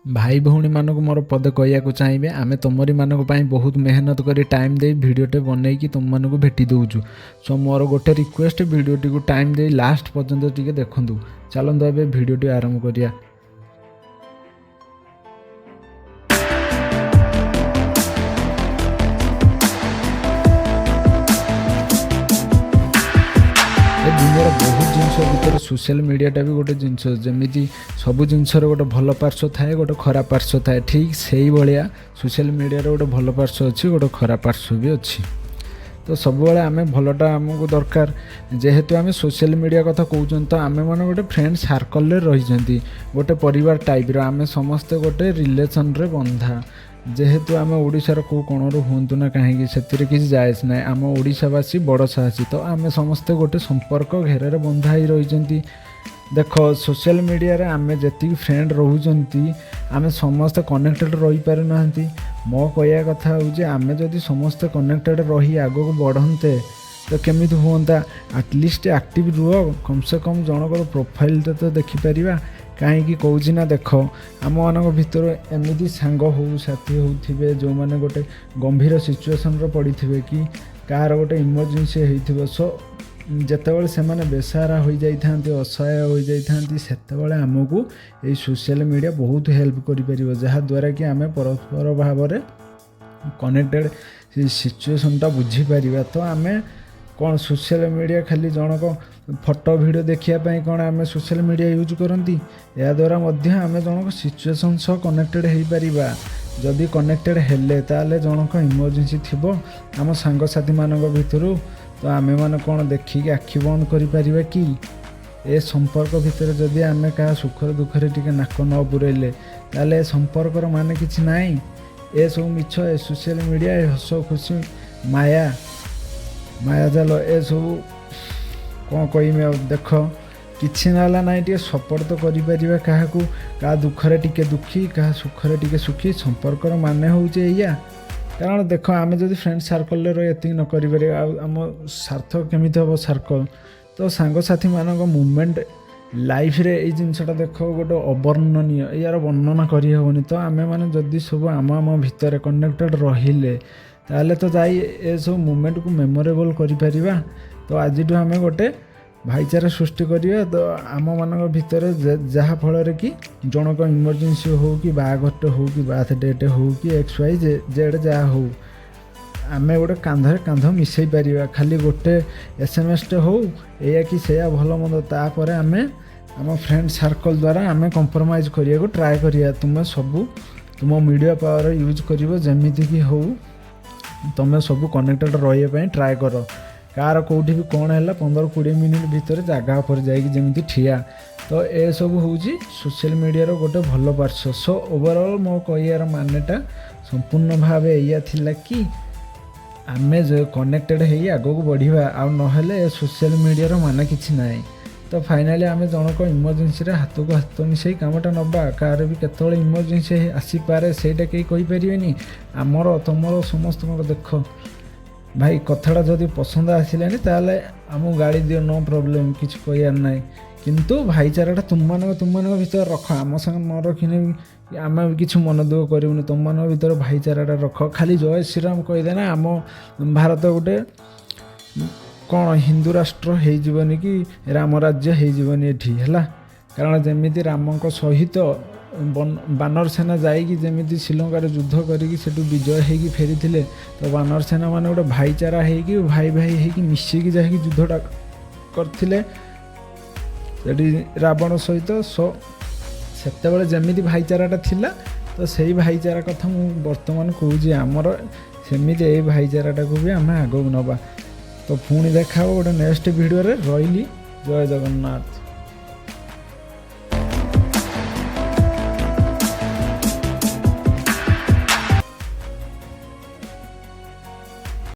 भाई भौणी मानक मोर पद कहवाक चाहिए आम तुमरी मानक बहुत मेहनत कर टाइम दे भिडटे बनई तुम मानक भेटी दौचु। सो मोर गोटे रिक्वेस्ट भिडटी को टाइम दे लास्ट पर्यंत टी देखूँ। चलते ए भिडटी आरंभ करिया। दुनिया बहुत जिनस भितर सोशल मीडियाटा भी गोटे जिनस जमी सब जिनसर गोटे भल पार्श्व थाए गोटे खराब पार्श्व थाए ठीक से ही भाया सोशल मीडिया गोटे भल पार्श्व अच्छी गोटे खराब पार्श्व भी अच्छी। तो सब आम भलटा आमको दरकार जेहेतु आम सोशल मीडिया कथा कहते तो आम मैंने गोटे फ्रेंड सर्कल रही गोटे परिवार टाइप आम समस्ते गोटे रिलेसन रे बंधा जेहेतु आम ओडिशार को कोणरू हूँ ना कहीं से किसी जायज ना आम ओडिशावासी बड़ साहसी तो आम समस्ते गोटे संपर्क घेर बंधा ही रही। देख सोशल मीडिया रे आम जी फ्रेंड रोचंती आम समस्ते कनेक्टेड रही पार ना। मो कहया कथा हूँ आम जदि समस्ते कनेक्टेड रही आग को बढ़ते तो केमी हाँ आटलिस्ट एक्टिव रुह कम से कम जनकर प्रोफाइल तो देखिपर कहीं कौच ना देख आम मान भर एमती सांग हो साथी होते जो मैंने गोटे गंभीर सिचुएसन पड़ी थे कि कार गोटे इमरजेंसी होती सो जितेबाला से बेसहारा हो जाती असहाय हो जाती से आमको ये सोशल मीडिया बहुत हेल्प कर जहाँद्वारा कि आम परस्पर भाव में कनेक्टेड सिचुएसनटा बुझीपर। तो आम कौन सोशल मीडिया खाली जनक फोटो वीडियो देखापी कौन आम सोशल मीडिया यूज करती या द्वारा आम जनक सिचुएसन सह कनेक्टेड हो पार जदि कनेक्टेड हेले ताले जनक इमरजेंसी थी आम सांगसाथी मानक भितर तो आमे माने कौन देखिक आखि बंद कर कि ए संपर्क भितर जदि आम क्या सुखर दुखरे टिके नाक न पुरेले ताले संपर्कर माने किछि नाई। ए सब मिछ ए सोशल मीडिया ए हस खुशी माया माया जाल ए सब कौन कहीमे देख किछि नाला नाई टिके सपोर्ट तो करिपरिबा काहाकू का दुखरे टिके दुखी का सुखरे टिके सुखी संपर्कर माने होउचे एया। कारण देख आम जब फ्रेंड सर्कल ये न करें आम स्वार्थ केमी हम सर्कल तो सांगसाथी मानक मुवमेंट लाइफ रे ये जिनसटा देख गोटे अवर्णनीय यार वर्णना करहबनी। तो आम मैंने जदि सब आम भितर कनेक्टेड रहिले ताले तो जाई ए सब मुवमेंट को मेमोरेबल करिपरिबा। तो आज आम गोटे भाईचारा सृष्टि करिया तो आम मान भितर जहाँ फल कि जनक इमरजेंसी हो कि बाघरटे हो कि बर्थडेटे हो कि एक्स वाई जेड जहाँ हो आम गोटे कांधे कांध मिसई पार खाली गोटे SMS टे हो या कि से भल मंद तापर आम आम फ्रेंड सर्कल द्वारा आम कंप्रोमाइज करिया को ट्राए करिया। तुम सब तुम मीडिया पावर यूज कर जमीती कि हो तुम सब कनेक्टेड रही ट्राए कर कार कौटी भी कौन है 15-20 मिनिट भितर जगह पर जाकि ठिया। तो ए सब हूँ सोशल मीडिया गोटे भल पार्श्व। सो ओवरऑल मो कहियार मानेटा संपूर्ण भाव या थिला कि आमे जो कनेक्टेड है आगो को बढ़िया आउ नहेले सोशल मीडिया माने किछि नाई। तो फाइनाली आम जनक इमरजेंसी हाथ को हाथ मिसई कामटा नवा कार भी केतले इमरजेंसी आसीपे सेटा कहीं कहींपरि आमर तुमर समस्त देख भाई कथाटा जदि पसंद आसिलानी ताले आम गाड़ी दियो नो प्रॉब्लम किसी कहियार ना किंतु भाईचाराटा तुम भीतर रख आम संग न रखिने आम किसी मन दुख करूनी तुम मान भीतर भाईचाराटा रख खाली जय श्रीराम कहीदेना आम भारत गोटे कौन हिंदू राष्ट्र होनी कि राम राज्य होनी एठी है। कारण जमीती राम सहित बानर सेना जाइकी जमी श्रीलंकार युद्ध करिकी सेठू विजय होगी फेरी थे तो बानर सेना मान गोटे भाईचारा होगी भाई भाई होगी मिसिकी जाकि युद्धटा करथिले रावण सहित। सो सेतेबेले जमीती भाईचाराटा थिला तो सही भाईचारा कथा मु वर्तमान कहूँ आमर सेमिति ए भाईचाराटा को भी आम आगक नवा। तो पुणी देखा गोटे नेक्स्ट वीडियो रे रही। जय जगन्नाथ।